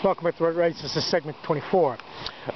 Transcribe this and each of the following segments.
Welcome back to Rights. This is segment 24.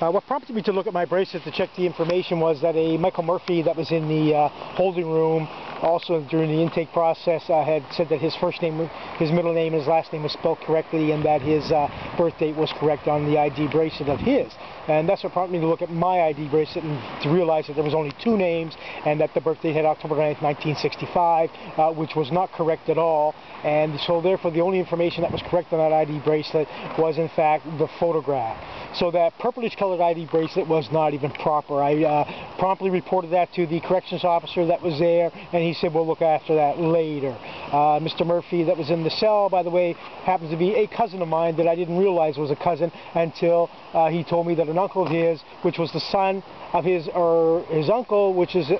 What prompted me to look at my bracelet to check the information was that a Michael Murphy that was in the holding room, also during the intake process, had said that his first name, his middle name, and his last name was spelled correctly, and that his birth date was correct on the ID bracelet of his. And that's what prompted me to look at my ID bracelet and to realize that there was only two names, and that the birth date had October 9th, 1965, which was not correct at all. And so therefore the only information that was correct on that ID bracelet was in fact the photograph. So that purplish colored ID bracelet was not even proper. I promptly reported that to the corrections officer that was there, and he said we'll look after that later. Mr. Murphy that was in the cell, by the way, happens to be a cousin of mine that I didn't realize was a cousin until he told me that an uncle of his, which was the son of his uncle, which is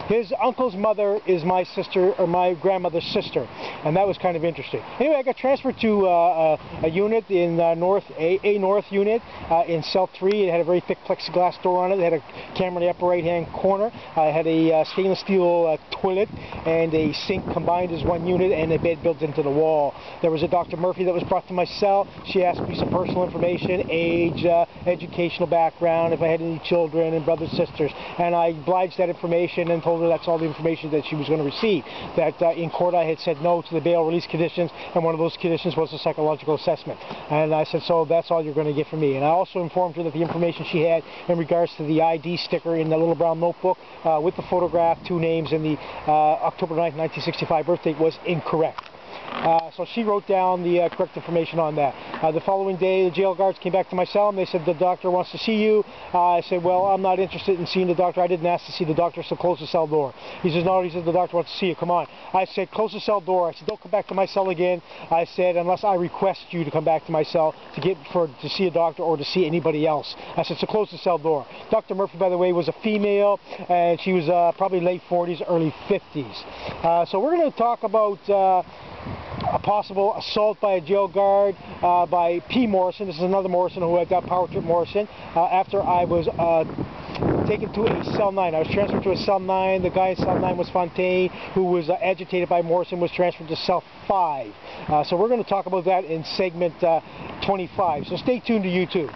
his uncle's mother is my sister, or my grandmother's sister, and that was kind of interesting. Anyway, I got transferred to a unit in A North unit in cell 3. It had a very thick plexiglass door on it. It had a camera in the upper right-hand corner. I had a stainless steel toilet and a sink combined as one unit, and a bed built into the wall. There was a Dr. Murphy that was brought to my cell. She asked me some personal information, age, educational background, if I had any children and brothers, sisters, and I obliged that information and told her that's all the information that she was going to receive. That in court I had said no to the bail release conditions, and one of those conditions was a psychological assessment. And I said, so that's all you're going to get from me. And I also informed her that the information she had in regards to the ID sticker in the little brown notebook with the photograph, two names, and the October 9th, 1965 birth date was incorrect. So she wrote down the correct information on that. The following day, the jail guards came back to my cell and they said, the doctor wants to see you. I said, well, I'm not interested in seeing the doctor. I didn't ask to see the doctor, so close the cell door. He says, no, he said, the doctor wants to see you. Come on. I said, close the cell door. I said, don't come back to my cell again. I said, unless I request you to come back to my cell to see a doctor or to see anybody else. I said, so close the cell door. Dr. Murphy, by the way, was a female, and she was probably late 40s, early 50s. So we're going to talk about a possible assault by a jail guard by P. Morrison. This is another Morrison who had got Power Trip Morrison. After I was taken to a cell 9. I was transferred to a cell 9. The guy in cell 9 was Fontaine, who was agitated by Morrison, was transferred to cell 5. So we're going to talk about that in segment 25. So stay tuned to YouTube.